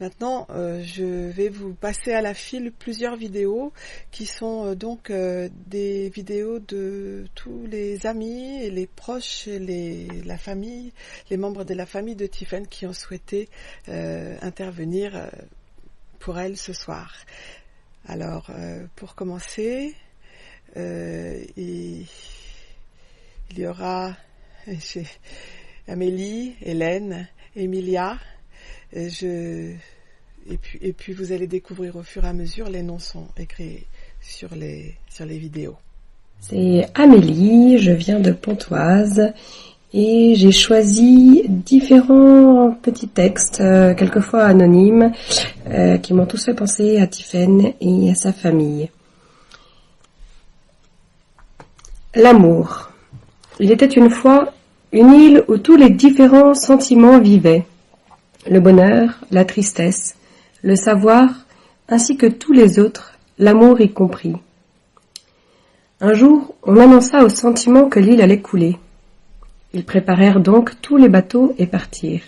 Maintenant, je vais vous passer à la file plusieurs vidéos qui sont des vidéos de tous les amis et les proches, et la famille, les membres de la famille de Tiffen qui ont souhaité intervenir pour elle ce soir. Alors, pour commencer, il y aura Amélie, Hélène, Emilia. Et puis vous allez découvrir au fur et à mesure, les noms sont écrits sur les vidéos. C'est Amélie, je viens de Pontoise et j'ai choisi différents petits textes, quelquefois anonymes, qui m'ont tous fait penser à Tiffen et à sa famille. L'amour. Il était une fois une île où tous les différents sentiments vivaient. Le bonheur, la tristesse, le savoir, ainsi que tous les autres, l'amour y compris. Un jour, on annonça aux sentiments que l'île allait couler. Ils préparèrent donc tous les bateaux et partirent.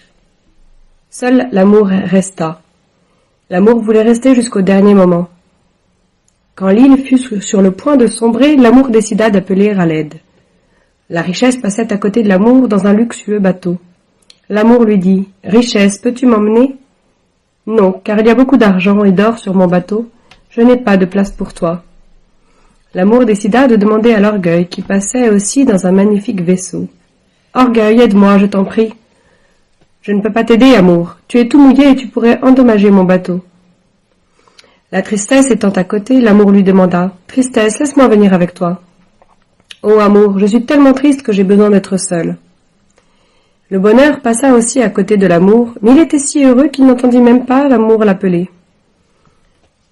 Seul l'amour resta. L'amour voulait rester jusqu'au dernier moment. Quand l'île fut sur le point de sombrer, l'amour décida d'appeler à l'aide. La richesse passait à côté de l'amour dans un luxueux bateau. L'amour lui dit « Richesse, peux-tu m'emmener ?»« Non, car il y a beaucoup d'argent et d'or sur mon bateau. Je n'ai pas de place pour toi. » L'amour décida de demander à l'orgueil, qui passait aussi dans un magnifique vaisseau. « Orgueil, aide-moi, je t'en prie. »« Je ne peux pas t'aider, amour. Tu es tout mouillé et tu pourrais endommager mon bateau. » La tristesse étant à côté, l'amour lui demanda « Tristesse, laisse-moi venir avec toi. »« Oh, amour, je suis tellement triste que j'ai besoin d'être seul. » Le bonheur passa aussi à côté de l'amour, mais il était si heureux qu'il n'entendit même pas l'amour l'appeler.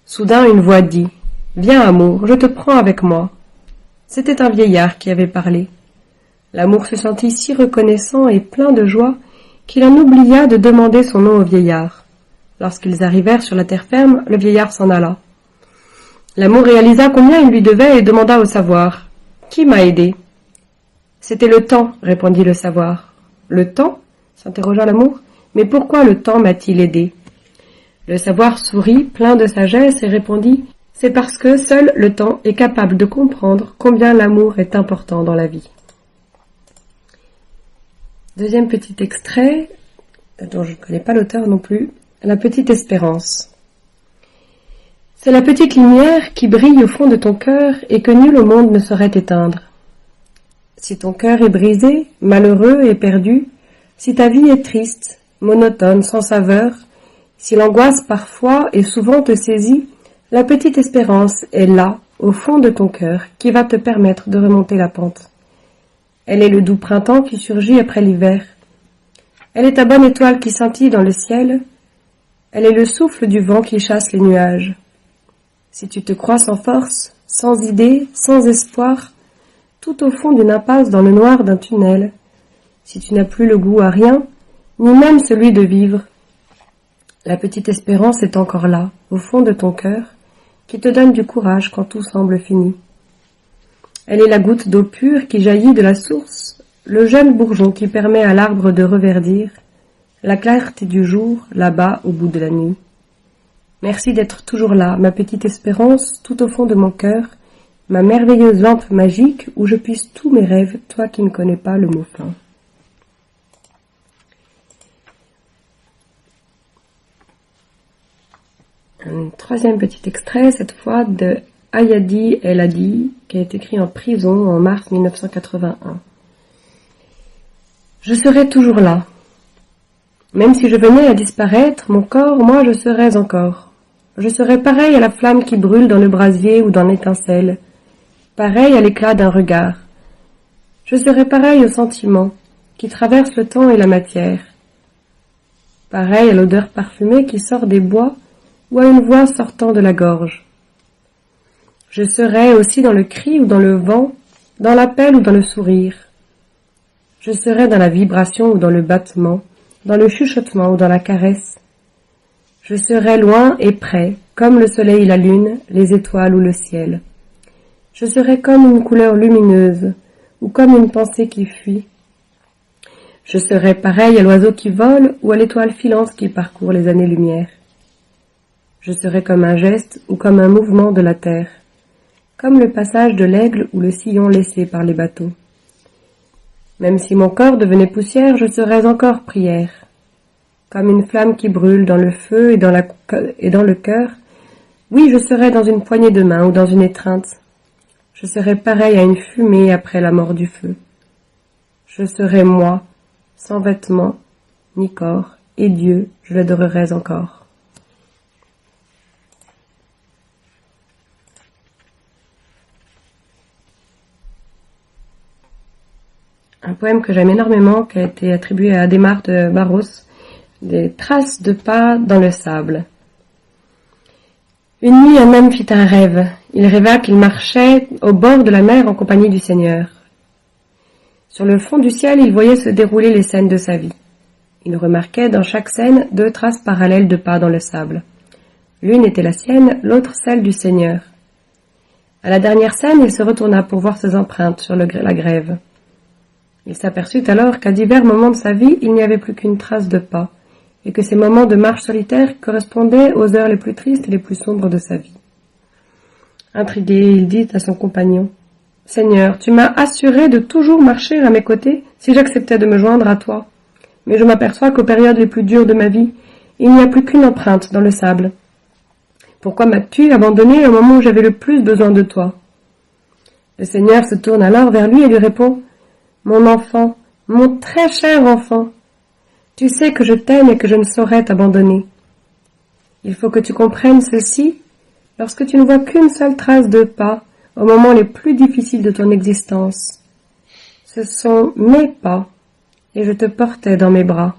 Soudain une voix dit « Viens, amour, je te prends avec moi. » C'était un vieillard qui avait parlé. L'amour se sentit si reconnaissant et plein de joie qu'il en oublia de demander son nom au vieillard. Lorsqu'ils arrivèrent sur la terre ferme, le vieillard s'en alla. L'amour réalisa combien il lui devait et demanda au savoir « Qui m'a aidé ?» « C'était le temps, répondit le savoir. « Le temps ?» s'interrogea l'amour. « Mais pourquoi le temps m'a-t-il aidé ?» Le savoir sourit, plein de sagesse, et répondit « C'est parce que seul le temps est capable de comprendre combien l'amour est important dans la vie. » Deuxième petit extrait, dont je ne connais pas l'auteur non plus, La petite espérance. C'est la petite lumière qui brille au fond de ton cœur et que nul au monde ne saurait éteindre. Si ton cœur est brisé, malheureux et perdu, si ta vie est triste, monotone, sans saveur, si l'angoisse parfois et souvent te saisit, la petite espérance est là, au fond de ton cœur, qui va te permettre de remonter la pente. Elle est le doux printemps qui surgit après l'hiver. Elle est ta bonne étoile qui scintille dans le ciel. Elle est le souffle du vent qui chasse les nuages. Si tu te crois sans force, sans idée, sans espoir, tout au fond d'une impasse dans le noir d'un tunnel, si tu n'as plus le goût à rien, ni même celui de vivre, la petite espérance est encore là, au fond de ton cœur, qui te donne du courage quand tout semble fini. Elle est la goutte d'eau pure qui jaillit de la source, le jeune bourgeon qui permet à l'arbre de reverdir, la clarté du jour, là-bas, au bout de la nuit. Merci d'être toujours là, ma petite espérance, tout au fond de mon cœur, ma merveilleuse lampe magique où je puise tous mes rêves, toi qui ne connais pas le mot fin. Un troisième petit extrait, cette fois de Ayadi El Hadi, qui a été écrit en prison en mars 1981. Je serai toujours là. Même si je venais à disparaître, mon corps, moi, je serais encore. Je serais pareil à la flamme qui brûle dans le brasier ou dans l'étincelle, pareil à l'éclat d'un regard. Je serais pareil au sentiment qui traverse le temps et la matière, pareil à l'odeur parfumée qui sort des bois ou à une voix sortant de la gorge. Je serais aussi dans le cri ou dans le vent, dans l'appel ou dans le sourire. Je serais dans la vibration ou dans le battement, dans le chuchotement ou dans la caresse. Je serais loin et près, comme le soleil et la lune, les étoiles ou le ciel. Je serais comme une couleur lumineuse, ou comme une pensée qui fuit. Je serais pareil à l'oiseau qui vole ou à l'étoile filante qui parcourt les années-lumière. Je serai comme un geste ou comme un mouvement de la terre, comme le passage de l'aigle ou le sillon laissé par les bateaux. Même si mon corps devenait poussière, je serais encore prière. Comme une flamme qui brûle dans le feu et dans le cœur, oui, je serais dans une poignée de main ou dans une étreinte. Je serais pareil à une fumée après la mort du feu. Je serais moi, sans vêtements, ni corps, et Dieu, je l'adorerais encore. Un poème que j'aime énormément, qui a été attribué à Adhémar de Barros, des traces de pas dans le sable. Une nuit, un homme fit un rêve. Il rêva qu'il marchait au bord de la mer en compagnie du Seigneur. Sur le fond du ciel, il voyait se dérouler les scènes de sa vie. Il remarquait dans chaque scène 2 traces parallèles de pas dans le sable. L'une était la sienne, l'autre celle du Seigneur. À la dernière scène, il se retourna pour voir ses empreintes sur la grève. Il s'aperçut alors qu'à divers moments de sa vie, il n'y avait plus qu'une trace de pas, et que ces moments de marche solitaire correspondaient aux heures les plus tristes et les plus sombres de sa vie. Intrigué, il dit à son compagnon, « Seigneur, tu m'as assuré de toujours marcher à mes côtés si j'acceptais de me joindre à toi. Mais je m'aperçois qu'aux périodes les plus dures de ma vie, il n'y a plus qu'une empreinte dans le sable. Pourquoi m'as-tu abandonné au moment où j'avais le plus besoin de toi ?» Le Seigneur se tourne alors vers lui et lui répond, « Mon enfant, mon très cher enfant, tu sais que je t'aime et que je ne saurais t'abandonner. Il faut que tu comprennes ceci lorsque tu ne vois qu'une seule trace de pas aux moments les plus difficiles de ton existence. Ce sont mes pas, et je te portais dans mes bras. »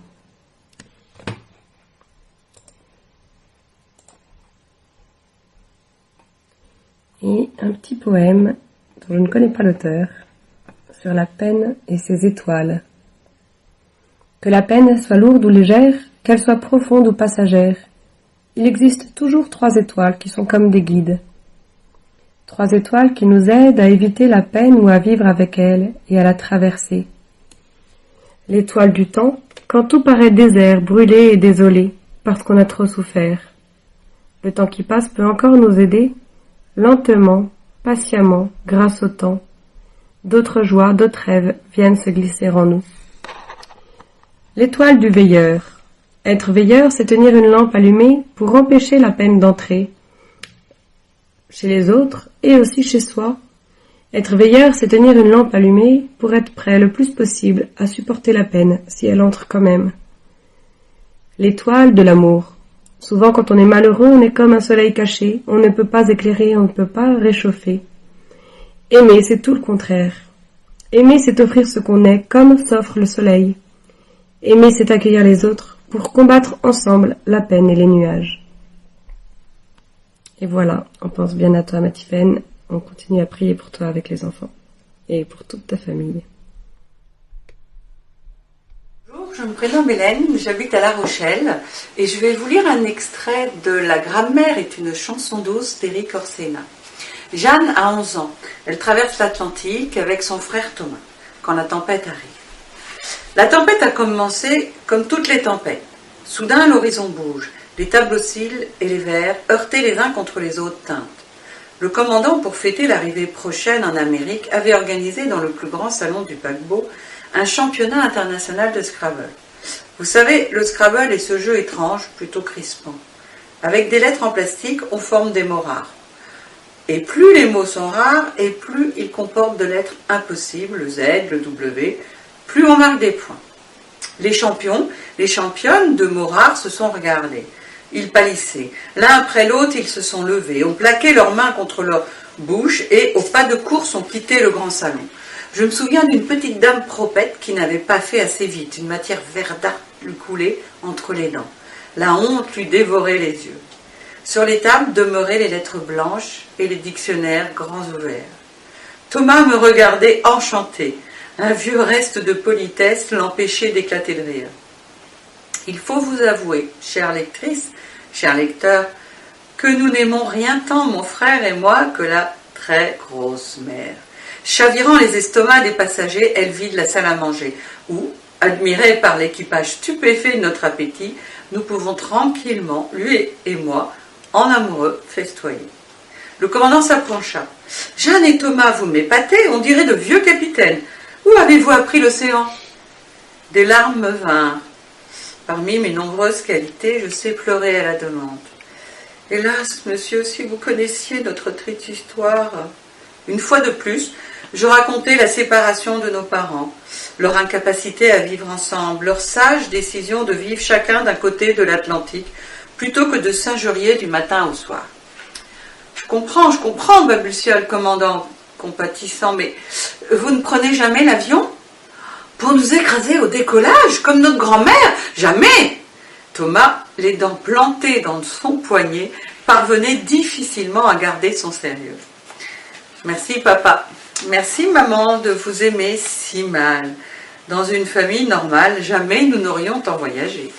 Et un petit poème dont je ne connais pas l'auteur, sur la peine et ses étoiles. Que la peine soit lourde ou légère, qu'elle soit profonde ou passagère, il existe toujours 3 étoiles qui sont comme des guides. 3 étoiles qui nous aident à éviter la peine ou à vivre avec elle et à la traverser. L'étoile du temps, quand tout paraît désert, brûlé et désolé, parce qu'on a trop souffert. Le temps qui passe peut encore nous aider, lentement, patiemment, grâce au temps. D'autres joies, d'autres rêves viennent se glisser en nous. L'étoile du veilleur. Être veilleur, c'est tenir une lampe allumée pour empêcher la peine d'entrer chez les autres et aussi chez soi. Être veilleur, c'est tenir une lampe allumée pour être prêt le plus possible à supporter la peine si elle entre quand même. L'étoile de l'amour. Souvent, quand on est malheureux, on est comme un soleil caché. On ne peut pas éclairer, on ne peut pas réchauffer. Aimer, c'est tout le contraire. Aimer, c'est offrir ce qu'on est, comme s'offre le soleil. Aimer, c'est accueillir les autres pour combattre ensemble la peine et les nuages. Et voilà, on pense bien à toi, Mathifène. On continue à prier pour toi avec les enfants et pour toute ta famille. Bonjour, je me prénomme Hélène, j'habite à La Rochelle et je vais vous lire un extrait de La grammaire est une chanson douce d'Éric Orsena. Jeanne a 11 ans. Elle traverse l'Atlantique avec son frère Thomas, quand la tempête arrive. La tempête a commencé comme toutes les tempêtes. Soudain, l'horizon bouge. Les tables oscillent et les verres, heurtés les uns contre les autres, tintent. Le commandant, pour fêter l'arrivée prochaine en Amérique, avait organisé dans le plus grand salon du paquebot un championnat international de Scrabble. Vous savez, le Scrabble est ce jeu étrange, plutôt crispant. Avec des lettres en plastique, on forme des mots rares. Et plus les mots sont rares, et plus ils comportent de lettres impossibles, le Z, le W, plus on marque des points. Les champions, les championnes de mots rares se sont regardés. Ils pâlissaient. L'un après l'autre, ils se sont levés, ont plaqué leurs mains contre leur bouche et, au pas de course, ont quitté le grand salon. Je me souviens d'une petite dame propette qui n'avait pas fait assez vite. Une matière verdâtre lui coulait entre les dents. La honte lui dévorait les yeux. Sur les tables demeuraient les lettres blanches et les dictionnaires grands ouverts. Thomas me regardait enchanté. Un vieux reste de politesse l'empêchait d'éclater de rire. Il faut vous avouer, chère lectrice, cher lecteur, que nous n'aimons rien tant, mon frère et moi, que la très grosse mer. Chavirant les estomacs des passagers, elle vide la salle à manger, où, admirés par l'équipage stupéfait de notre appétit, nous pouvons tranquillement, lui et moi, en amoureux festoyer. Le commandant s'approcha. « Jeanne et Thomas, vous m'épatez, on dirait de vieux capitaines. Où avez-vous appris l'océan » Des larmes me vinrent. Parmi mes nombreuses qualités, je sais pleurer à la demande. Hélas, monsieur, si vous connaissiez notre triste histoire. Une fois de plus, je racontai la séparation de nos parents, leur incapacité à vivre ensemble, leur sage décision de vivre chacun d'un côté de l'Atlantique, plutôt que de s'injurier du matin au soir. Je comprends, balbutia le commandant, compatissant, mais vous ne prenez jamais l'avion ? Pour nous écraser au décollage, comme notre grand-mère ? Jamais ! Thomas, les dents plantées dans son poignet, parvenait difficilement à garder son sérieux. Merci papa, merci maman de vous aimer si mal. Dans une famille normale, jamais nous n'aurions tant voyagé.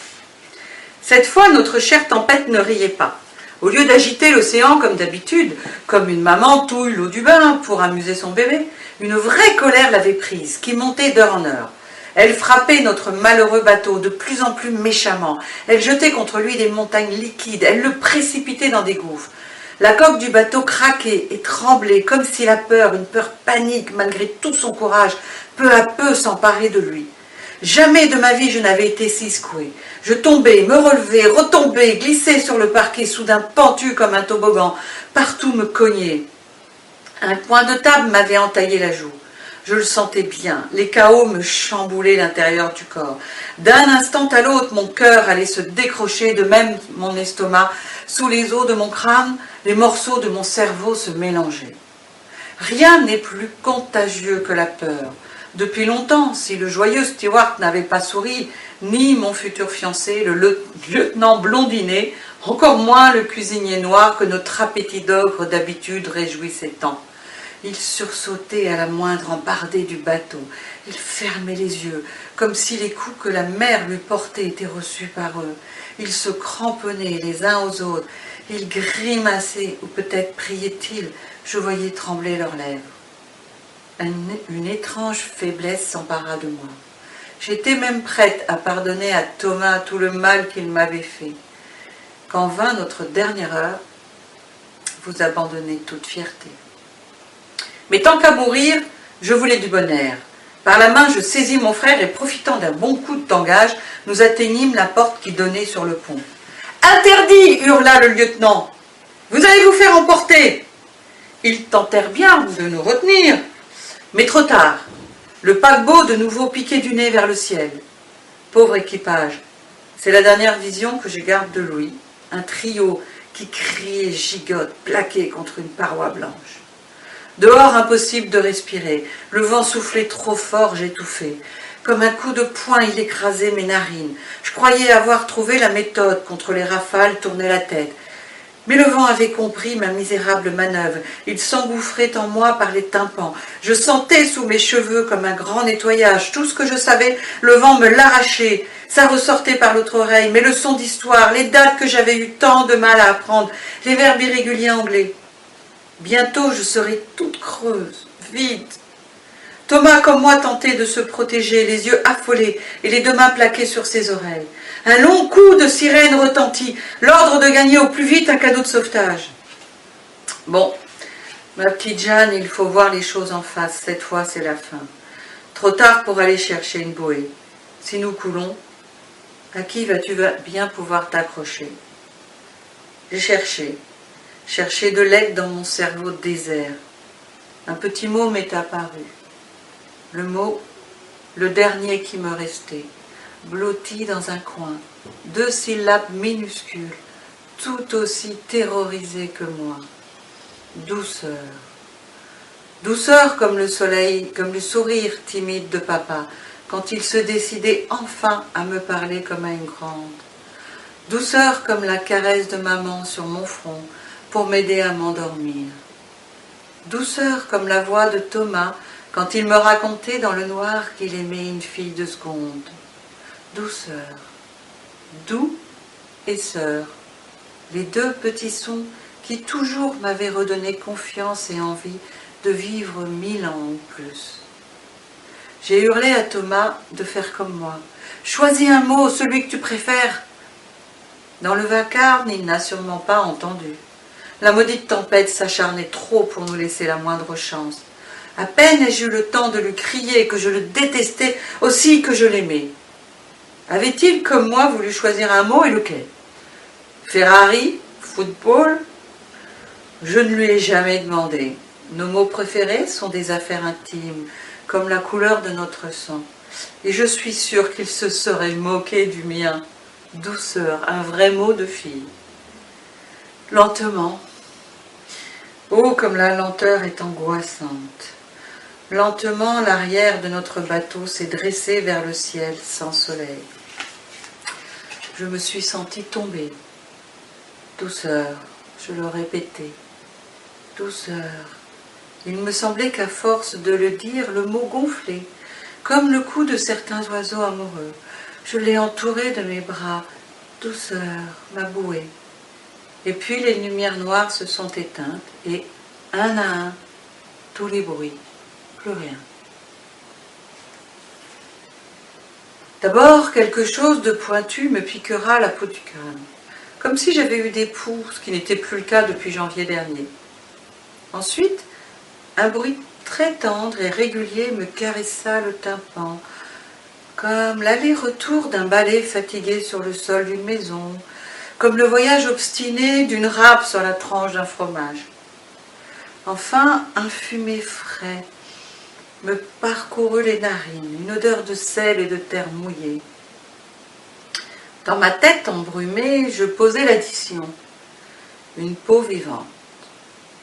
Cette fois, notre chère tempête ne riait pas. Au lieu d'agiter l'océan comme d'habitude, comme une maman touille l'eau du bain pour amuser son bébé, une vraie colère l'avait prise, qui montait d'heure en heure. Elle frappait notre malheureux bateau de plus en plus méchamment. Elle jetait contre lui des montagnes liquides. Elle le précipitait dans des gouffres. La coque du bateau craquait et tremblait comme si la peur, une peur panique malgré tout son courage, peu à peu s'emparait de lui. Jamais de ma vie je n'avais été si secouée. Je tombais, me relevais, retombais, glissais sur le parquet, soudain pentu comme un toboggan. Partout me cognait. Un coin de table m'avait entaillé la joue. Je le sentais bien, les chaos me chamboulaient l'intérieur du corps. D'un instant à l'autre, mon cœur allait se décrocher, de même mon estomac. Sous les os de mon crâne, les morceaux de mon cerveau se mélangeaient. Rien n'est plus contagieux que la peur. Depuis longtemps, si le joyeux Stewart n'avait pas souri, ni mon futur fiancé, le lieutenant blondinet, encore moins le cuisinier noir que notre appétit d'ogre d'habitude réjouissait tant. Il sursautait à la moindre embardée du bateau. Il fermait les yeux, comme si les coups que la mer lui portait étaient reçus par eux. Ils se cramponnaient les uns aux autres. Ils grimaçaient, ou peut-être priaient-ils. Je voyais trembler leurs lèvres. Une étrange faiblesse s'empara de moi. J'étais même prête à pardonner à Thomas tout le mal qu'il m'avait fait. Quand vint notre dernière heure, vous abandonnez toute fierté. Mais tant qu'à mourir, je voulais du bon air. Par la main, je saisis mon frère et, profitant d'un bon coup de tangage, nous atteignîmes la porte qui donnait sur le pont. « Interdit !» hurla le lieutenant. « Vous allez vous faire emporter !» Ils tentèrent bien de nous retenir, mais trop tard. Le paquebot de nouveau piquait du nez vers le ciel. Pauvre équipage, c'est la dernière vision que je garde de lui. Un trio qui crie et gigote, plaqué contre une paroi blanche. Dehors, impossible de respirer. Le vent soufflait trop fort, j'étouffais. Comme un coup de poing, il écrasait mes narines. Je croyais avoir trouvé la méthode contre les rafales, tournait la tête. Mais le vent avait compris ma misérable manœuvre. Il s'engouffrait en moi par les tympans. Je sentais sous mes cheveux comme un grand nettoyage. Tout ce que je savais, le vent me l'arrachait. Ça ressortait par l'autre oreille. Mes leçons d'histoire, les dates que j'avais eu tant de mal à apprendre, les verbes irréguliers anglais. Bientôt, je serai toute creuse, vide. Thomas, comme moi, tentait de se protéger, les yeux affolés et les deux mains plaquées sur ses oreilles. Un long coup de sirène retentit, l'ordre de gagner au plus vite un canot de sauvetage. Bon, ma petite Jeanne, il faut voir les choses en face. Cette fois, c'est la fin. Trop tard pour aller chercher une bouée. Si nous coulons, à qui vas-tu bien pouvoir t'accrocher? J'ai cherché de l'aide dans mon cerveau désert. Un petit mot m'est apparu. Le mot, le dernier qui me restait, blotti dans un coin, 2 syllabes minuscules, tout aussi terrorisées que moi. Douceur. Douceur comme le soleil, comme le sourire timide de papa, quand il se décidait enfin à me parler comme à une grande. Douceur comme la caresse de maman sur mon front, pour m'aider à m'endormir. Douceur comme la voix de Thomas quand il me racontait dans le noir qu'il aimait une fille de seconde. Douceur, doux et sœur, les 2 petits sons qui toujours m'avaient redonné confiance et envie de vivre 1000 ans ou plus. J'ai hurlé à Thomas de faire comme moi. Choisis un mot, celui que tu préfères. Dans le vacarme, il n'a sûrement pas entendu. La maudite tempête s'acharnait trop pour nous laisser la moindre chance. À peine ai-je eu le temps de lui crier que je le détestais aussi que je l'aimais. Avait-il, comme moi, voulu choisir un mot et lequel? Ferrari? Football? Je ne lui ai jamais demandé. Nos mots préférés sont des affaires intimes, comme la couleur de notre sang. Et je suis sûre qu'il se serait moqué du mien. Douceur, un vrai mot de fille. Lentement. Oh, comme la lenteur est angoissante. Lentement, l'arrière de notre bateau s'est dressé vers le ciel sans soleil. Je me suis sentie tomber. Douceur, je le répétais. Douceur. Il me semblait qu'à force de le dire, le mot gonflait, comme le cou de certains oiseaux amoureux. Je l'ai entouré de mes bras. Douceur, ma bouée. Et puis les lumières noires se sont éteintes et, un à un, tous les bruits. Plus rien. D'abord, quelque chose de pointu me piquera la peau du crâne, comme si j'avais eu des poux, ce qui n'était plus le cas depuis janvier dernier. Ensuite, un bruit très tendre et régulier me caressa le tympan, comme l'aller-retour d'un balai fatigué sur le sol d'une maison, comme le voyage obstiné d'une râpe sur la tranche d'un fromage. Enfin, un fumet frais me parcourut les narines, une odeur de sel et de terre mouillée. Dans ma tête embrumée, je posais l'addition. Une peau vivante,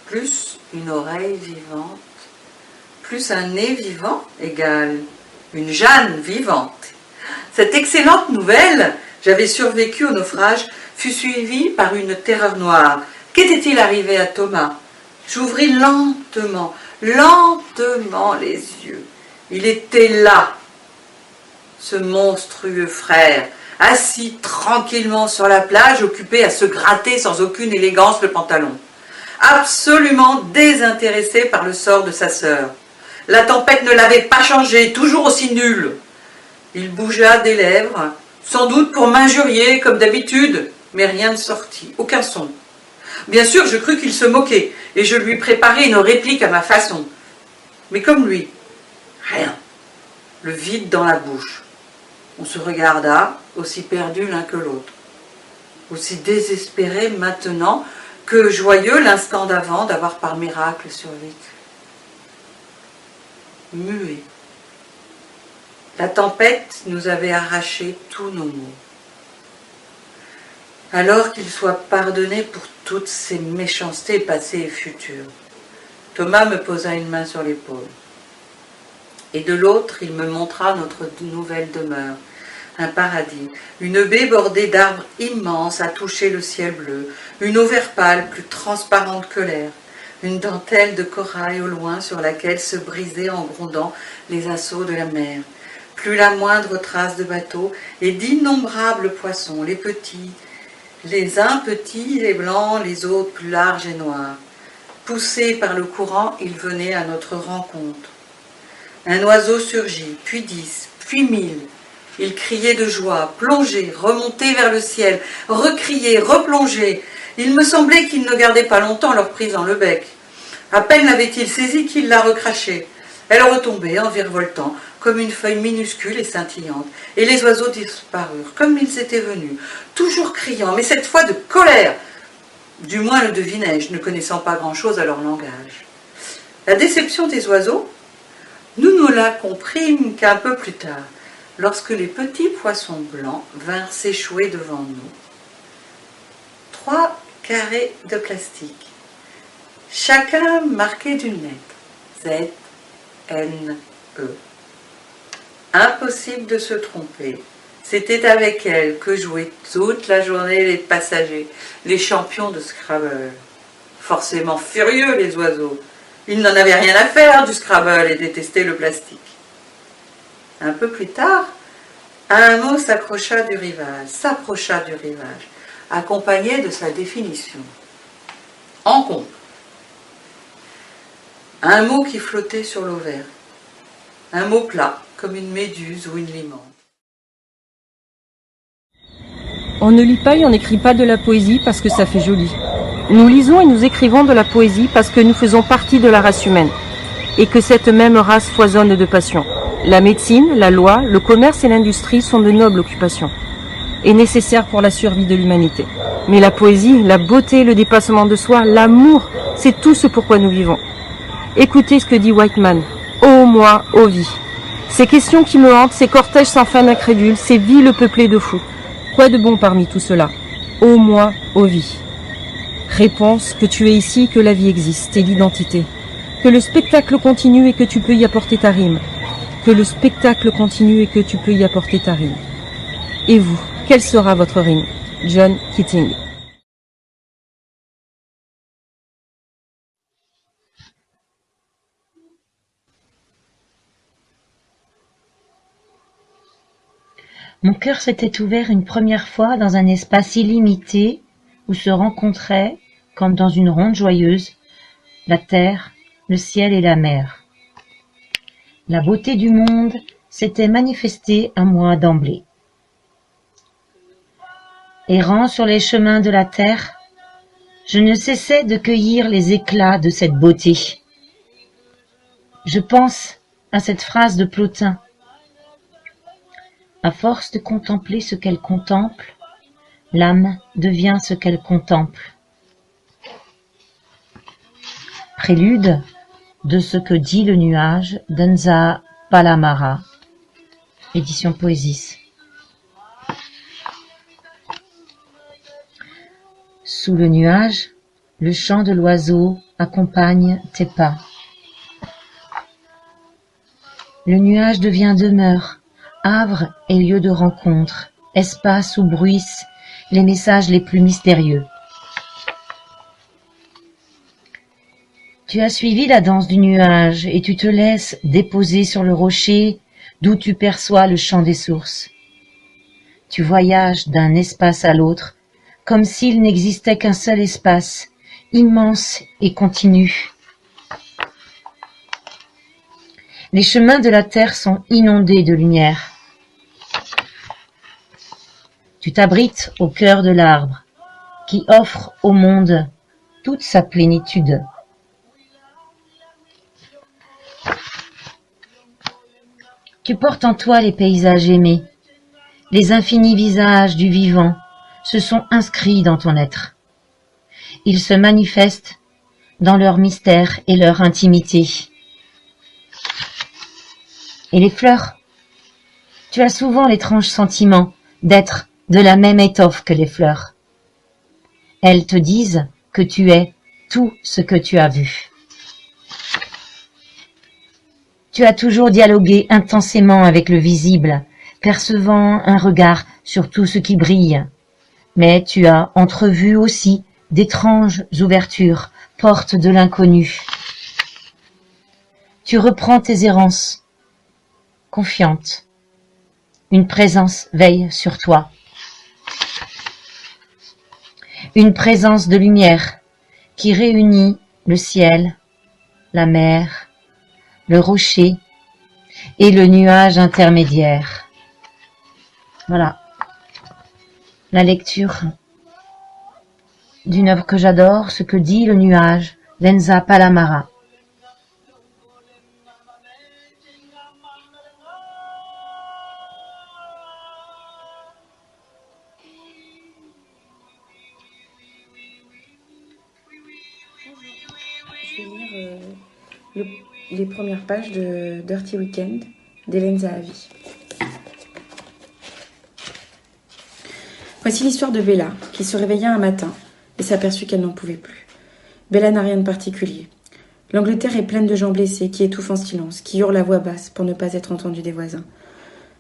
plus une oreille vivante, plus un nez vivant égale une Jeanne vivante. Cette excellente nouvelle, j'avais survécu au naufrage, fut suivie par une terreur noire. Qu'était-il arrivé à Thomas? J'ouvris lentement les yeux. Il était là, ce monstrueux frère, assis tranquillement sur la plage, occupé à se gratter sans aucune élégance le pantalon, absolument désintéressé par le sort de sa sœur. La tempête ne l'avait pas changé, toujours aussi nul. Il bougea des lèvres, sans doute pour m'injurier comme d'habitude, mais rien ne sortit, aucun son. Bien sûr, je crus qu'il se moquait, et je lui préparai une réplique à ma façon. Mais comme lui, rien. Le vide dans la bouche. On se regarda, aussi perdus l'un que l'autre. Aussi désespérés maintenant que joyeux l'instant d'avant d'avoir par miracle survécu. Muets. La tempête nous avait arraché tous nos mots. Alors qu'il soit pardonné pour toutes ces méchancetés passées et futures. Thomas me posa une main sur l'épaule. Et de l'autre, il me montra notre nouvelle demeure, un paradis, une baie bordée d'arbres immenses à toucher le ciel bleu, une eau vert pâle plus transparente que l'air, une dentelle de corail au loin sur laquelle se brisaient en grondant les assauts de la mer, plus la moindre trace de bateau, et d'innombrables poissons, les petits, les uns petits et blancs, les autres plus larges et noirs. Poussés par le courant, ils venaient à notre rencontre. Un oiseau surgit, puis 10, puis 1000. Il criait de joie, plongeait, remontait vers le ciel, recriait, replongeait. Il me semblait qu'ils ne gardaient pas longtemps leur prise dans le bec. À peine l'avait-il saisie qu'il la recrachait. Elle retombait en virevoltant, comme une feuille minuscule et scintillante, et les oiseaux disparurent, comme ils étaient venus, toujours criant, mais cette fois de colère. Du moins le devinai-je, ne connaissant pas grand-chose à leur langage. La déception des oiseaux, nous ne la comprîmes qu'un peu plus tard, lorsque les petits poissons blancs vinrent s'échouer devant nous. 3 carrés de plastique, chacun marqué d'une lettre, Z, N, E. Impossible de se tromper. C'était avec elle que jouaient toute la journée les passagers, les champions de Scrabble. Forcément furieux, les oiseaux. Ils n'en avaient rien à faire du Scrabble et détestaient le plastique. Un peu plus tard, un mot s'approcha du rivage, accompagné de sa définition. Encombre. Un mot qui flottait sur l'eau verte. Un mot plat, comme une méduse ou une limande. On ne lit pas et on n'écrit pas de la poésie parce que ça fait joli. Nous lisons et nous écrivons de la poésie parce que nous faisons partie de la race humaine et que cette même race foisonne de passion. La médecine, la loi, le commerce et l'industrie sont de nobles occupations et nécessaires pour la survie de l'humanité. Mais la poésie, la beauté, le dépassement de soi, l'amour, c'est tout ce pourquoi nous vivons. Écoutez ce que dit Whiteman. Ô moi, ô vie. Ces questions qui me hantent, ces cortèges sans fin d'incrédules, ces villes peuplées de fous. Quoi de bon parmi tout cela? Ô moi, ô vie. Réponse, que tu es ici, que la vie existe, et l'identité. Que le spectacle continue et que tu peux y apporter ta rime. Que le spectacle continue et que tu peux y apporter ta rime. Et vous, quelle sera votre rime? John Keating. Mon cœur s'était ouvert une première fois dans un espace illimité où se rencontraient, comme dans une ronde joyeuse, la terre, le ciel et la mer. La beauté du monde s'était manifestée à moi d'emblée. Errant sur les chemins de la terre, je ne cessais de cueillir les éclats de cette beauté. Je pense à cette phrase de Plotin. À force de contempler ce qu'elle contemple, l'âme devient ce qu'elle contemple. Prélude de ce que dit le nuage d'Enza Palamara, édition Poésis. Sous le nuage, le chant de l'oiseau accompagne tes pas. Le nuage devient demeure, havre et lieu de rencontre, espace où bruissent les messages les plus mystérieux. Tu as suivi la danse du nuage et tu te laisses déposer sur le rocher d'où tu perçois le chant des sources. Tu voyages d'un espace à l'autre comme s'il n'existait qu'un seul espace, immense et continu. Les chemins de la terre sont inondés de lumière. Tu t'abrites au cœur de l'arbre, qui offre au monde toute sa plénitude. Tu portes en toi les paysages aimés, les infinis visages du vivant se sont inscrits dans ton être. Ils se manifestent dans leur mystère et leur intimité. Et les fleurs, tu as souvent l'étrange sentiment d'être de la même étoffe que les fleurs. Elles te disent que tu es tout ce que tu as vu. Tu as toujours dialogué intensément avec le visible, percevant un regard sur tout ce qui brille. Mais tu as entrevu aussi d'étranges ouvertures, portes de l'inconnu. Tu reprends tes errances, confiante. Une présence veille sur toi. Une présence de lumière qui réunit le ciel, la mer, le rocher et le nuage intermédiaire. Voilà. La lecture d'une œuvre que j'adore, ce que dit le nuage, d'Enza Palamara. Je vais lire les premières pages de Dirty Weekend d'Hélène Zahavi. Voici l'histoire de Bella, qui se réveilla un matin et s'aperçut qu'elle n'en pouvait plus. Bella n'a rien de particulier. L'Angleterre est pleine de gens blessés qui étouffent en silence, qui hurlent à voix basse pour ne pas être entendus des voisins.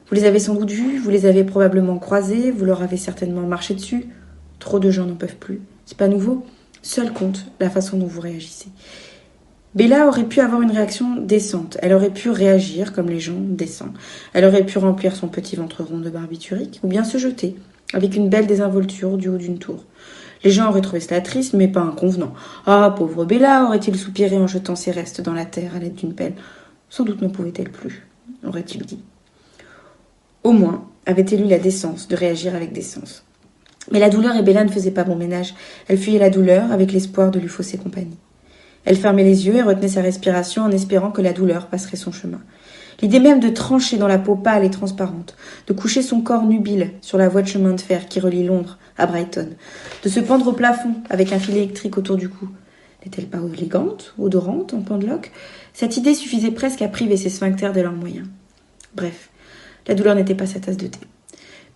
Vous les avez sans doute vus, vous les avez probablement croisés, vous leur avez certainement marché dessus. Trop de gens n'en peuvent plus. C'est pas nouveau. Seul compte la façon dont vous réagissez. Bella aurait pu avoir une réaction décente. Elle aurait pu réagir comme les gens décents. Elle aurait pu remplir son petit ventre rond de barbiturique ou bien se jeter avec une belle désinvolture du haut d'une tour. Les gens auraient trouvé cela triste, mais pas inconvenant. « Ah, pauvre Bella !» aurait-il soupiré en jetant ses restes dans la terre à l'aide d'une pelle. Sans doute n'en pouvait-elle plus, aurait-il dit. Au moins avait-elle eu la décence de réagir avec décence. Mais la douleur et Bella ne faisaient pas bon ménage. Elle fuyait la douleur avec l'espoir de lui fausser compagnie. Elle fermait les yeux et retenait sa respiration en espérant que la douleur passerait son chemin. L'idée même de trancher dans la peau pâle et transparente, de coucher son corps nubile sur la voie de chemin de fer qui relie Londres à Brighton, de se pendre au plafond avec un fil électrique autour du cou. N'est-elle pas élégante, odorante, en pendeloque? Cette idée suffisait presque à priver ses sphincters de leurs moyens. Bref, la douleur n'était pas sa tasse de thé.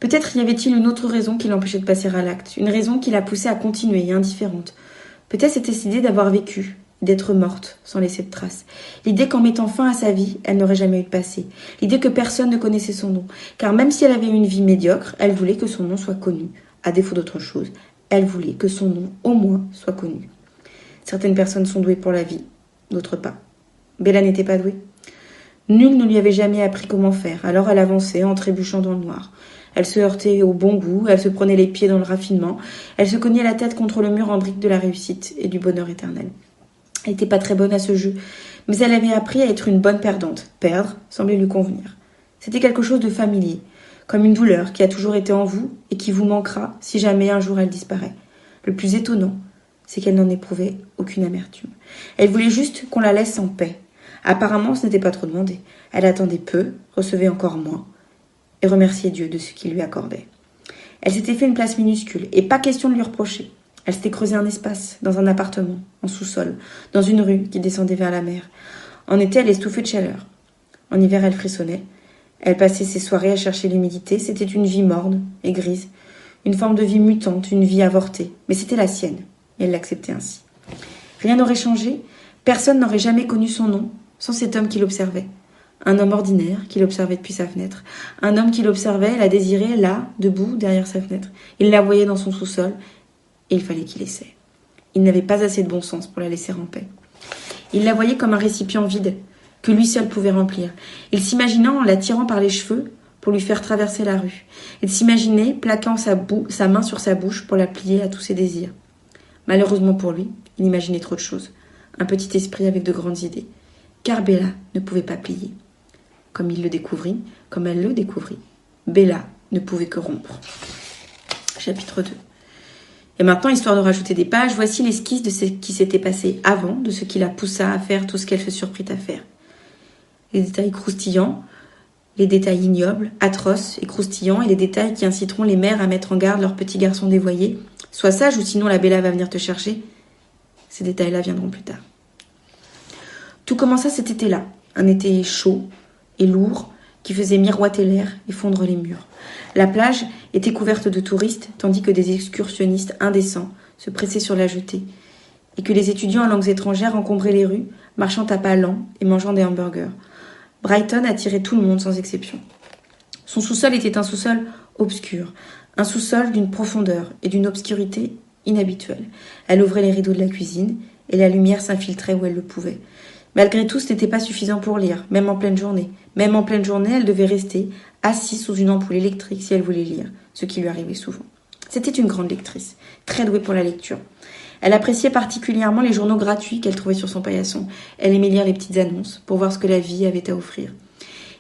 Peut-être y avait-il une autre raison qui l'empêchait de passer à l'acte, une raison qui la poussait à continuer, indifférente. Peut-être c'était cette idée d'avoir vécu, d'être morte, sans laisser de traces. L'idée qu'en mettant fin à sa vie, elle n'aurait jamais eu de passé. L'idée que personne ne connaissait son nom. Car même si elle avait une vie médiocre, elle voulait que son nom soit connu. À défaut d'autre chose, elle voulait que son nom, au moins, soit connu. Certaines personnes sont douées pour la vie, d'autres pas. Bella n'était pas douée. Nul ne lui avait jamais appris comment faire, alors elle avançait en trébuchant dans le noir. Elle se heurtait au bon goût, elle se prenait les pieds dans le raffinement, elle se cognait la tête contre le mur en brique de la réussite et du bonheur éternel. Elle n'était pas très bonne à ce jeu, mais elle avait appris à être une bonne perdante. Perdre semblait lui convenir. C'était quelque chose de familier, comme une douleur qui a toujours été en vous et qui vous manquera si jamais un jour elle disparaît. Le plus étonnant, c'est qu'elle n'en éprouvait aucune amertume. Elle voulait juste qu'on la laisse en paix. Apparemment, ce n'était pas trop demandé. Elle attendait peu, recevait encore moins, et remerciait Dieu de ce qu'il lui accordait. Elle s'était fait une place minuscule, et pas question de lui reprocher. Elle s'était creusé un espace, dans un appartement, en sous-sol, dans une rue qui descendait vers la mer. En été, elle estouffait de chaleur. En hiver, elle frissonnait. Elle passait ses soirées à chercher l'humidité. C'était une vie morne et grise, une forme de vie mutante, une vie avortée. Mais c'était la sienne, et elle l'acceptait ainsi. Rien n'aurait changé, personne n'aurait jamais connu son nom sans cet homme qui l'observait. Un homme ordinaire qui l'observait depuis sa fenêtre. Un homme qui l'observait, la désirait là, debout, derrière sa fenêtre. Il la voyait dans son sous-sol, et il fallait qu'il essaie. Il n'avait pas assez de bon sens pour la laisser en paix. Il la voyait comme un récipient vide, que lui seul pouvait remplir. Il s'imaginait en la tirant par les cheveux pour lui faire traverser la rue. Il s'imaginait plaquant sa main sur sa bouche pour la plier à tous ses désirs. Malheureusement pour lui, il imaginait trop de choses. Un petit esprit avec de grandes idées. Car Bella ne pouvait pas plier. Comme il le découvrit, comme elle le découvrit, Bella ne pouvait que rompre. Chapitre 2. Et maintenant, histoire de rajouter des pages, voici l'esquisse de ce qui s'était passé avant, de ce qui la poussa à faire tout ce qu'elle se surprit à faire. Les détails croustillants, les détails ignobles, atroces et croustillants, et les détails qui inciteront les mères à mettre en garde leurs petits garçons dévoyés. Sois sage ou sinon la Bella va venir te chercher. Ces détails-là viendront plus tard. Tout commença cet été-là, un été chaud et lourd qui faisait miroiter l'air et fondre les murs. La plage était couverte de touristes, tandis que des excursionnistes indécents se pressaient sur la jetée, et que les étudiants en langues étrangères encombraient les rues, marchant à pas lents et mangeant des hamburgers. Brighton attirait tout le monde sans exception. Son sous-sol était un sous-sol obscur, un sous-sol d'une profondeur et d'une obscurité inhabituelle. Elle ouvrait les rideaux de la cuisine, et la lumière s'infiltrait où elle le pouvait. Malgré tout, ce n'était pas suffisant pour lire, même en pleine journée. Même en pleine journée, elle devait rester assise sous une ampoule électrique si elle voulait lire, ce qui lui arrivait souvent. C'était une grande lectrice, très douée pour la lecture. Elle appréciait particulièrement les journaux gratuits qu'elle trouvait sur son paillasson. Elle aimait lire les petites annonces pour voir ce que la vie avait à offrir.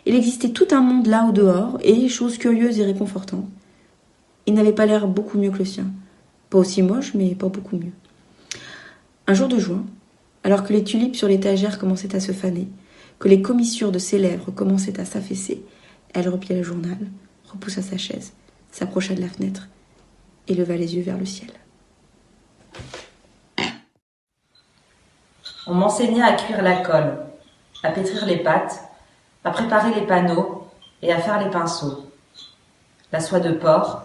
Il existait tout un monde là au dehors, et, chose curieuse et réconfortante, il n'avait pas l'air beaucoup mieux que le sien. Pas aussi moche, mais pas beaucoup mieux. Un jour de juin, alors que les tulipes sur l'étagère commençaient à se faner, que les commissures de ses lèvres commençaient à s'affaisser, elle replia le journal, repoussa sa chaise, s'approcha de la fenêtre et leva les yeux vers le ciel. On m'enseigna à cuire la colle, à pétrir les pâtes, à préparer les panneaux et à faire les pinceaux. La soie de porc,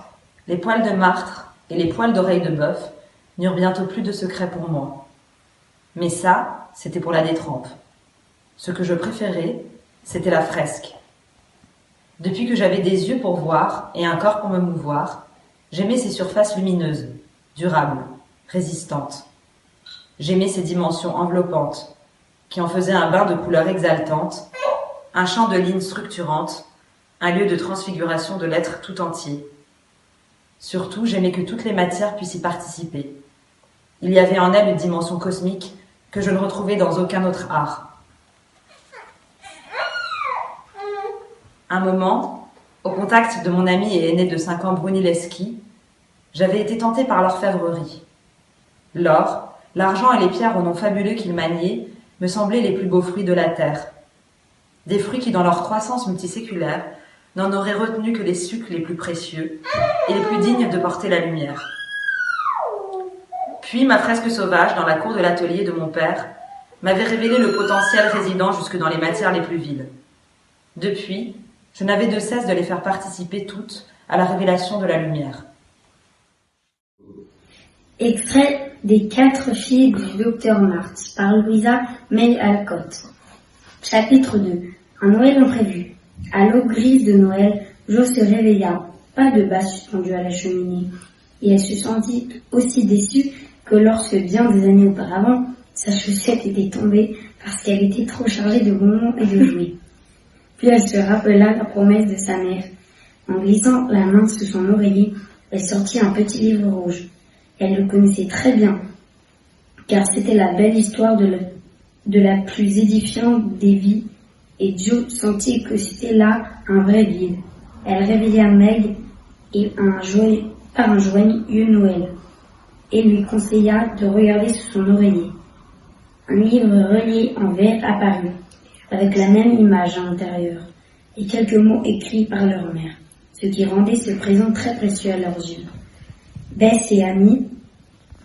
les poils de martre et les poils d'oreille de bœuf n'eurent bientôt plus de secret pour moi. Mais ça, c'était pour la détrempe. Ce que je préférais, c'était la fresque. Depuis que j'avais des yeux pour voir et un corps pour me mouvoir, j'aimais ces surfaces lumineuses, durables, résistantes. J'aimais ces dimensions enveloppantes, qui en faisaient un bain de couleurs exaltantes, un champ de lignes structurantes, un lieu de transfiguration de l'être tout entier. Surtout, j'aimais que toutes les matières puissent y participer. Il y avait en elles une dimension cosmique que je ne retrouvais dans aucun autre art. Un moment, au contact de mon ami et aîné de 5 ans Brunileski, J'avais été tentée par l'orfèvrerie. L'or, l'argent et les pierres au nom fabuleux qu'il maniait me semblaient les plus beaux fruits de la terre. Des fruits qui, dans leur croissance multiséculaire, n'en auraient retenu que les sucs les plus précieux et les plus dignes de porter la lumière. Puis ma fresque sauvage, dans la cour de l'atelier de mon père, m'avait révélé le potentiel résidant jusque dans les matières les plus viles. Depuis, je n'avais de cesse de les faire participer toutes à la révélation de la lumière. Extrait des 4 filles du Docteur Marthe par Louisa May Alcott. Chapitre 2. Un Noël imprévu. À l'aube grise de Noël, Jo se réveilla, pas de bâche suspendue à la cheminée, et elle se sentit aussi déçue que lorsque, bien des années auparavant, sa chaussette était tombée parce qu'elle était trop chargée de bonbons et de jouets. Puis elle se rappela la promesse de sa mère. En glissant la main sous son oreiller, elle sortit un petit livre rouge. Elle le connaissait très bien, car c'était la belle histoire de la plus édifiante des vies, et Jo sentit que c'était là un vrai guide. Elle réveilla Meg et par un joyeux Noël, et lui conseilla de regarder sous son oreiller. Un livre relié en verre apparut, avec la même image à l'intérieur, et quelques mots écrits par leur mère, ce qui rendait ce présent très précieux à leurs yeux. Bess et Amy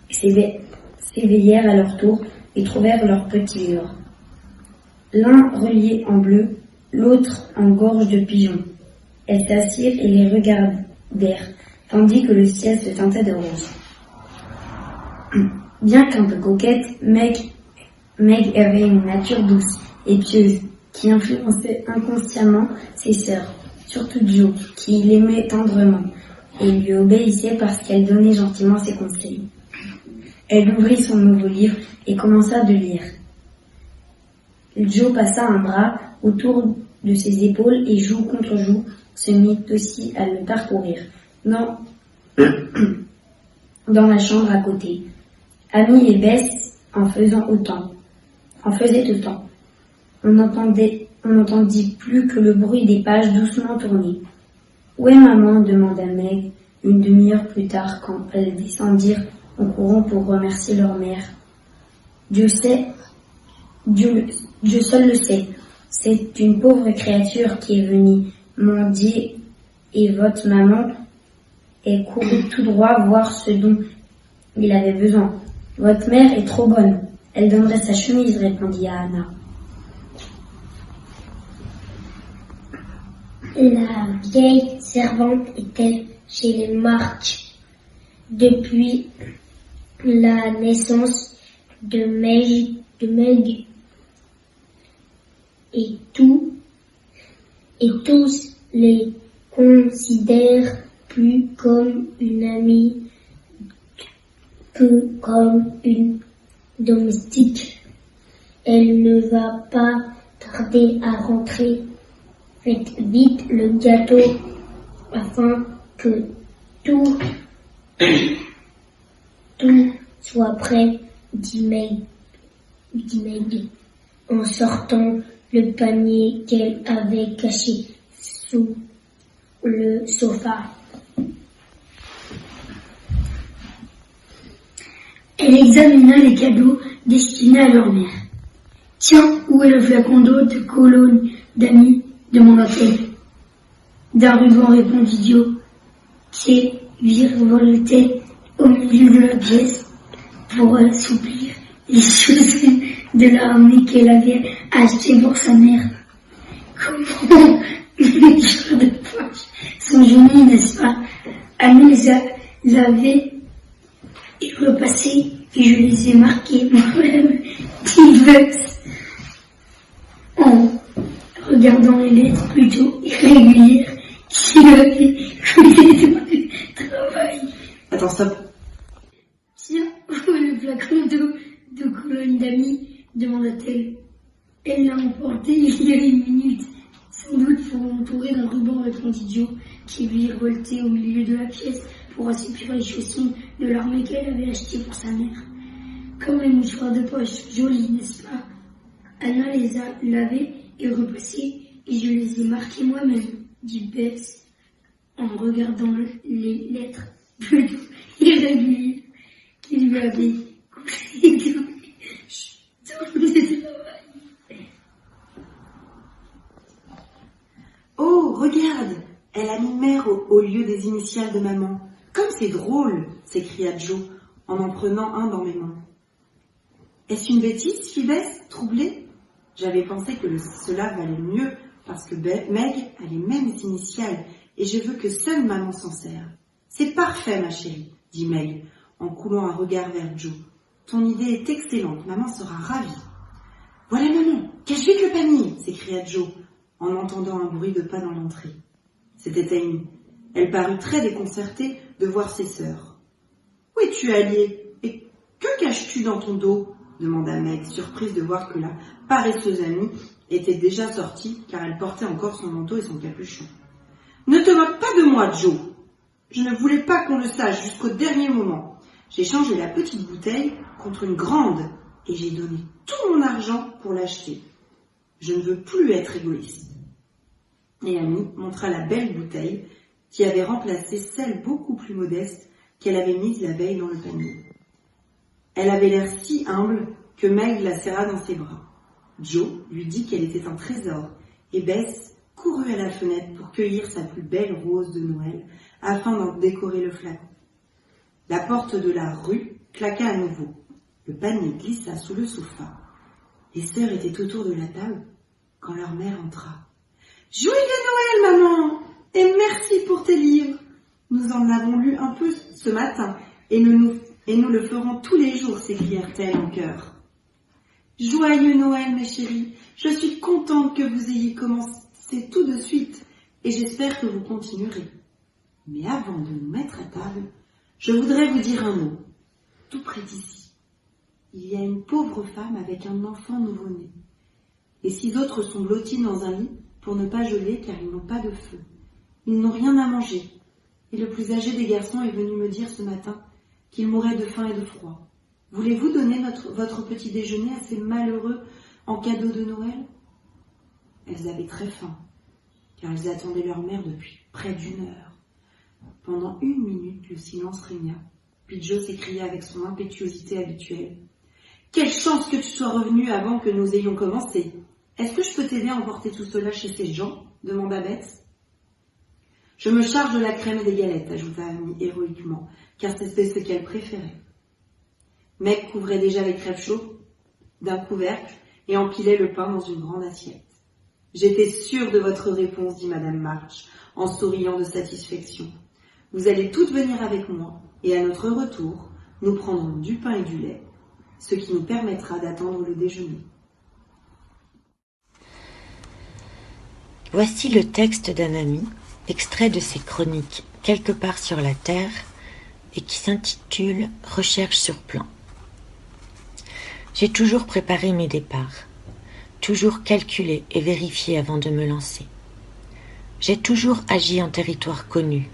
s'éveillèrent à leur tour et trouvèrent leur petit livre. L'un relié en bleu, l'autre en gorge de pigeon. Elles s'assirent et les regardèrent, tandis que le ciel se teintait de rose. Bien qu'un peu coquette, Meg avait une nature douce et pieuse qui influençait inconsciemment ses sœurs, surtout Jo, qui l'aimait tendrement et lui obéissait parce qu'elle donnait gentiment ses conseils. Elle ouvrit son nouveau livre et commença de lire. Jo passa un bras autour de ses épaules et joue contre joue se mit aussi à le parcourir dans la chambre à côté. Amy et Bess en faisaient autant. On n'entendit plus que le bruit des pages doucement tournées. « Où est maman ?» demanda Meg une demi-heure plus tard quand elles descendirent en courant pour remercier leur mère. Dieu seul le sait. C'est une pauvre créature qui est venue mendier et votre maman est courue tout droit voir ce dont il avait besoin. Votre mère est trop bonne. Elle donnerait sa chemise, répondit Anna. La vieille servante était chez les March depuis la naissance de Meg et tous les considèrent plus comme une amie que comme une domestique. Elle ne va pas tarder à rentrer. Faites vite le gâteau afin que tout soit prêt, dit Meg en sortant le panier qu'elle avait caché sous le sofa. Elle examina les cadeaux destinés à leur mère. « Tiens, où est le flacon d'eau de Cologne d'Amy ?» demanda-t-elle. D'un ruban, répondit Jo, qui virevoltait au milieu de la pièce pour assouplir les chaussettes de l'armée qu'elle avait achetées pour sa mère. Comment les jours de poche sont jolis, n'est-ce pas? Amy les avait et repassés et je les ai marqués moi-même, dit Bess, en regardant les lettres plutôt irrégulières qui avaient coulé dans le travail. Attends, stop. Tiens, où est le flacon d'eau de Cologne d'Amy demanda-t-elle. Elle l'a emporté il y a une minute, sans doute pour l'entourer d'un ruban, répondit Jo, qui virevoltait au milieu de la pièce pour assouplir les chaussons de l'armée qu'elle avait achetées pour sa mère. Comme les mouchoirs de poche, jolis, n'est-ce pas? Anna les a lavés et repassés, et je les ai marqués moi-même, dit Bess, en regardant les lettres plutôt irrégulier qui lui avait conseillé de Oh, regarde, elle a mis mère au lieu des initiales de maman. Comme c'est drôle, s'écria Joe en prenant un dans mes mains. Est-ce une bêtise, fit Bess, troublée? J'avais pensé que cela valait mieux parce que Meg a les mêmes initiales et je veux que seule maman s'en sert. C'est parfait, ma chérie, dit Meg en coulant un regard vers Joe. Ton idée est excellente, maman sera ravie. Voilà maman, cache vite le panier, s'écria Joe en entendant un bruit de pas dans l'entrée. C'était Amy. Elle parut très déconcertée de voir ses sœurs. « Où es-tu allée? Et que caches-tu dans ton dos ?» demanda Meg, surprise de voir que la paresseuse amie était déjà sortie car elle portait encore son manteau et son capuchon. « Ne te moque pas de moi, Joe. Je ne voulais pas qu'on le sache jusqu'au dernier moment. J'ai changé la petite bouteille contre une grande et j'ai donné tout mon argent pour l'acheter. Je ne veux plus être égoïste. » Et Amy montra la belle bouteille qui avait remplacé celle beaucoup plus modeste qu'elle avait mise la veille dans le panier. Elle avait l'air si humble que Meg la serra dans ses bras. Joe lui dit qu'elle était un trésor et Bess courut à la fenêtre pour cueillir sa plus belle rose de Noël afin d'en décorer le flacon. La porte de la rue claqua à nouveau. Le panier glissa sous le sofa. Les sœurs étaient autour de la table quand leur mère entra. « Joyeux Noël, maman! Et merci pour tes livres. Nous en avons lu un peu ce matin et nous le ferons tous les jours, s'écrièrent-elles en chœur. Joyeux Noël, mes chéris. Je suis contente que vous ayez commencé tout de suite et j'espère que vous continuerez. Mais avant de nous mettre à table, je voudrais vous dire un mot. Tout près d'ici, il y a une pauvre femme avec un enfant nouveau-né. Les 6 autres sont blottis dans un lit pour ne pas geler car ils n'ont pas de feu. Ils n'ont rien à manger. Et le plus âgé des garçons est venu me dire ce matin qu'il mourait de faim et de froid. Voulez-vous donner votre petit déjeuner à ces malheureux en cadeau de Noël? Elles avaient très faim, car elles attendaient leur mère depuis près d'1 heure. Pendant 1 minute, le silence régna. Puis Joe s'écria avec son impétuosité habituelle. « Quelle chance que tu sois revenu avant que nous ayons commencé! Est-ce que je peux t'aider à emporter tout cela chez ces gens ?» demanda Bess. « Je me charge de la crème et des galettes, » ajouta Amy héroïquement, car c'était ce qu'elle préférait. Meg couvrait déjà les crêpes chaudes d'un couvercle et empilait le pain dans une grande assiette. « J'étais sûre de votre réponse, » dit Madame March, en souriant de satisfaction. « Vous allez toutes venir avec moi, et à notre retour, nous prendrons du pain et du lait, ce qui nous permettra d'attendre le déjeuner. » Voici le texte d'un ami, extrait de ses chroniques « Quelque part sur la Terre » et qui s'intitule « Recherche sur plan ». J'ai toujours préparé mes départs, toujours calculé et vérifié avant de me lancer. J'ai toujours agi en territoire connu.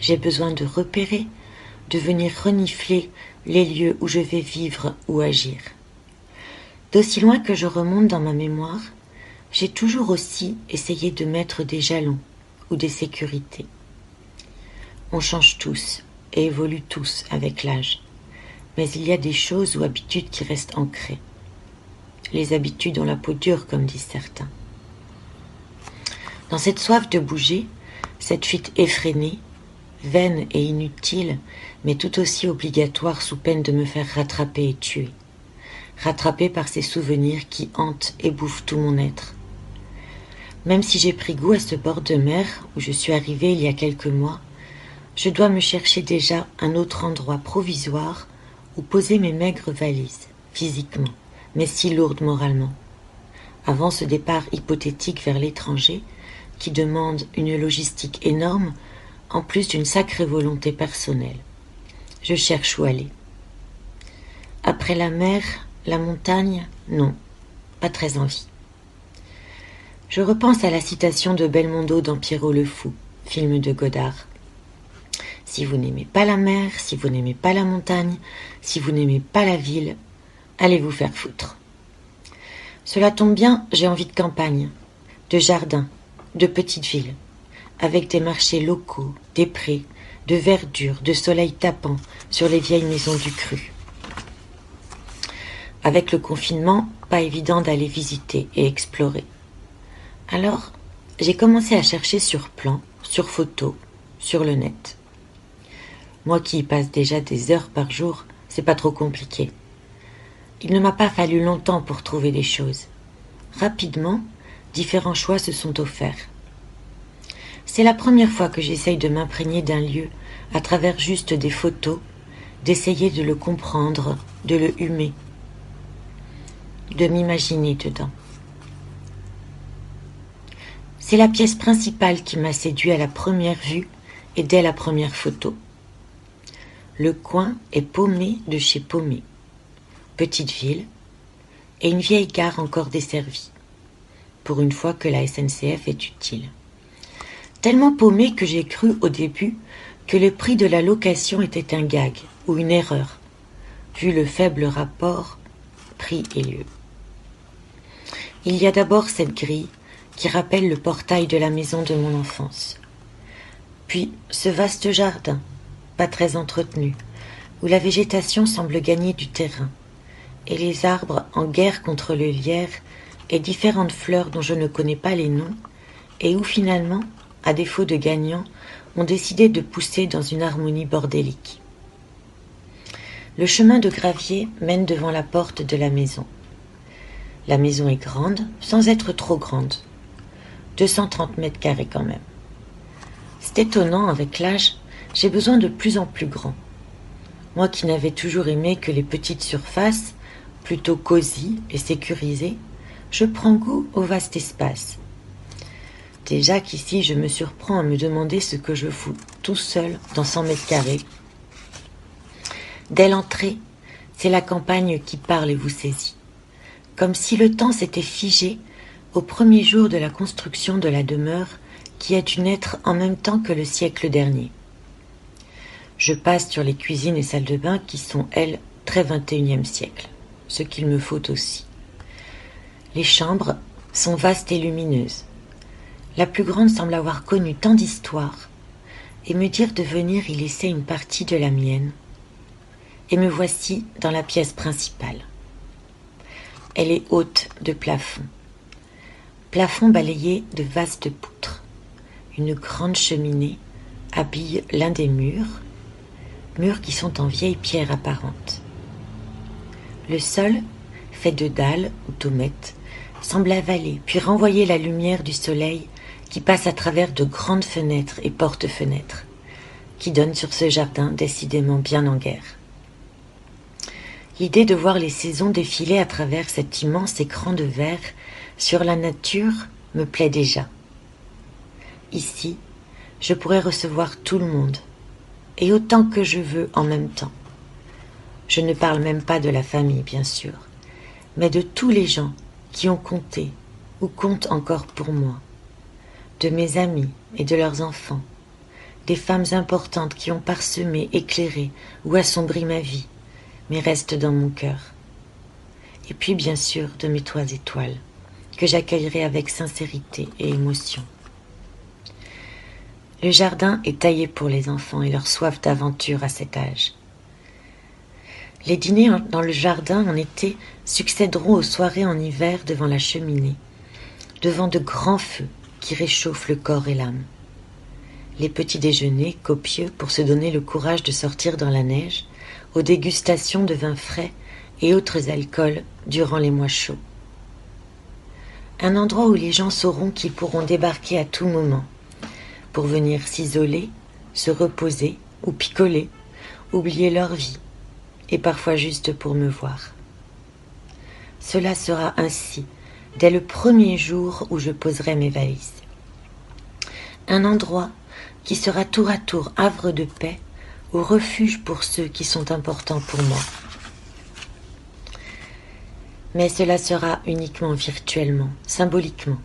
J'ai besoin de repérer, de venir renifler les lieux où je vais vivre ou agir. D'aussi loin que je remonte dans ma mémoire, j'ai toujours aussi essayé de mettre des jalons ou des sécurités. On change tous et évolue tous avec l'âge, mais il y a des choses ou habitudes qui restent ancrées. Les habitudes ont la peau dure, comme disent certains. Dans cette soif de bouger, cette fuite effrénée, vaine et inutile, mais tout aussi obligatoire sous peine de me faire rattraper et tuer. Rattrapée par ces souvenirs qui hantent et bouffent tout mon être. Même si j'ai pris goût à ce bord de mer où je suis arrivée il y a quelques mois, je dois me chercher déjà un autre endroit provisoire où poser mes maigres valises, physiquement, mais si lourdes moralement. Avant ce départ hypothétique vers l'étranger, qui demande une logistique énorme, en plus d'une sacrée volonté personnelle. Je cherche où aller. Après la mer, la montagne, non, pas très envie. Je repense à la citation de Belmondo dans Pierrot le Fou, film de Godard. Si vous n'aimez pas la mer, si vous n'aimez pas la montagne, si vous n'aimez pas la ville, allez vous faire foutre. Cela tombe bien, j'ai envie de campagne, de jardin, de petite ville, avec des marchés locaux, des prés, de verdure, de soleil tapant sur les vieilles maisons du cru. Avec le confinement, pas évident d'aller visiter et explorer. Alors, j'ai commencé à chercher sur plan, sur photo, sur le net. Moi qui y passe déjà des heures par jour, c'est pas trop compliqué. Il ne m'a pas fallu longtemps pour trouver des choses. Rapidement, différents choix se sont offerts. C'est la première fois que j'essaye de m'imprégner d'un lieu à travers juste des photos, d'essayer de le comprendre, de le humer, de m'imaginer dedans. C'est la pièce principale qui m'a séduit à la première vue et dès la première photo. Le coin est paumé de chez Paumé, petite ville, et une vieille gare encore desservie, pour une fois que la SNCF est utile. Tellement paumé que j'ai cru au début que le prix de la location était un gag ou une erreur, vu le faible rapport prix et lieu. Il y a d'abord cette grille qui rappelle le portail de la maison de mon enfance. Puis ce vaste jardin, pas très entretenu, où la végétation semble gagner du terrain, et les arbres en guerre contre le lierre et différentes fleurs dont je ne connais pas les noms, et où finalement, à défaut de gagnants, ont décidé de pousser dans une harmonie bordélique. Le chemin de gravier mène devant la porte de la maison. La maison est grande, sans être trop grande. 230 mètres carrés quand même. C'est étonnant, avec l'âge, j'ai besoin de plus en plus grand. Moi qui n'avais toujours aimé que les petites surfaces, plutôt cosy et sécurisées, je prends goût au vaste espace. Déjà qu'ici, je me surprends à me demander ce que je fous tout seul dans 100 mètres carrés. Dès l'entrée, c'est la campagne qui parle et vous saisit. Comme si le temps s'était figé au premier jour de la construction de la demeure qui a dû naître en même temps que le siècle dernier. Je passe sur les cuisines et salles de bain qui sont, elles, très 21e siècle, ce qu'il me faut aussi. Les chambres sont vastes et lumineuses. La plus grande semble avoir connu tant d'histoires et me dire de venir y laisser une partie de la mienne. Et me voici dans la pièce principale. Elle est haute de plafond. Plafond balayé de vastes poutres. Une grande cheminée habille l'un des murs qui sont en vieille pierre apparente. Le sol, fait de dalles ou tommettes, semble avaler puis renvoyer la lumière du soleil qui passe à travers de grandes fenêtres et porte-fenêtres, qui donnent sur ce jardin décidément bien en guerre. L'idée de voir les saisons défiler à travers cet immense écran de verre sur la nature me plaît déjà. Ici, je pourrais recevoir tout le monde, et autant que je veux en même temps. Je ne parle même pas de la famille, bien sûr, mais de tous les gens qui ont compté ou comptent encore pour moi, de mes amis et de leurs enfants, des femmes importantes qui ont parsemé, éclairé ou assombri ma vie, mais restent dans mon cœur. Et puis, bien sûr, de mes toits étoiles, que j'accueillerai avec sincérité et émotion. Le jardin est taillé pour les enfants et leur soif d'aventure à cet âge. Les dîners dans le jardin en été succéderont aux soirées en hiver devant la cheminée, devant de grands feux qui réchauffent le corps et l'âme. Les petits déjeuners copieux pour se donner le courage de sortir dans la neige, aux dégustations de vins frais et autres alcools durant les mois chauds. Un endroit où les gens sauront qu'ils pourront débarquer à tout moment, pour venir s'isoler, se reposer ou picoler, oublier leur vie, et parfois juste pour me voir. Cela sera ainsi, dès le premier jour où je poserai mes valises. Un endroit qui sera tour à tour havre de paix ou refuge pour ceux qui sont importants pour moi. Mais cela sera uniquement virtuellement, symboliquement.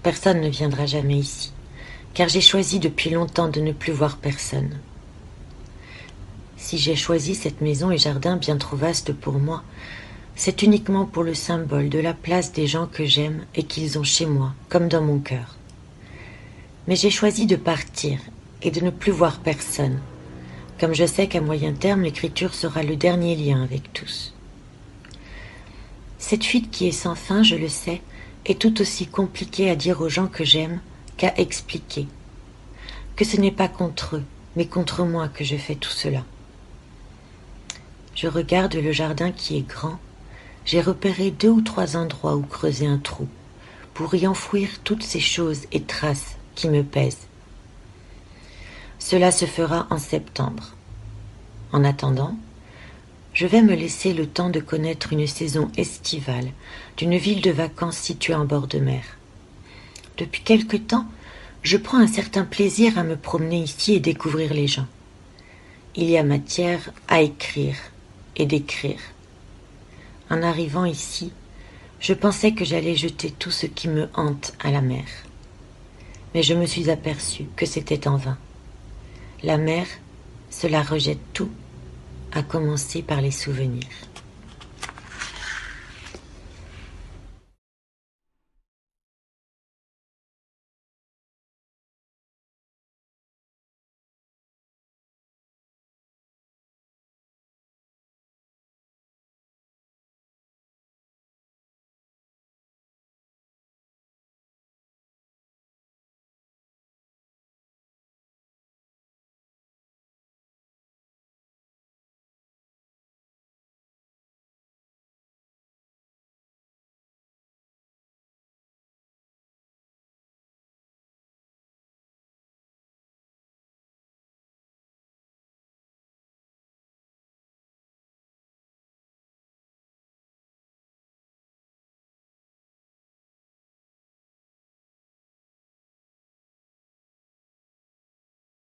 Personne ne viendra jamais ici, car j'ai choisi depuis longtemps de ne plus voir personne. Si j'ai choisi cette maison et jardin bien trop vaste pour moi, c'est uniquement pour le symbole de la place des gens que j'aime et qu'ils ont chez moi, comme dans mon cœur. Mais j'ai choisi de partir et de ne plus voir personne, comme je sais qu'à moyen terme, l'écriture sera le dernier lien avec tous. Cette fuite qui est sans fin, je le sais, est tout aussi compliquée à dire aux gens que j'aime qu'à expliquer. Que ce n'est pas contre eux, mais contre moi que je fais tout cela. Je regarde le jardin qui est grand. J'ai repéré 2 ou 3 endroits où creuser un trou, pour y enfouir toutes ces choses et traces qui me pèsent. Cela se fera en septembre. En attendant, je vais me laisser le temps de connaître une saison estivale d'une ville de vacances située en bord de mer. Depuis quelque temps, je prends un certain plaisir à me promener ici et découvrir les gens. Il y a matière à écrire et d'écrire. En arrivant ici, je pensais que j'allais jeter tout ce qui me hante à la mer. Mais je me suis aperçue que c'était en vain. La mer, cela rejette tout, à commencer par les souvenirs.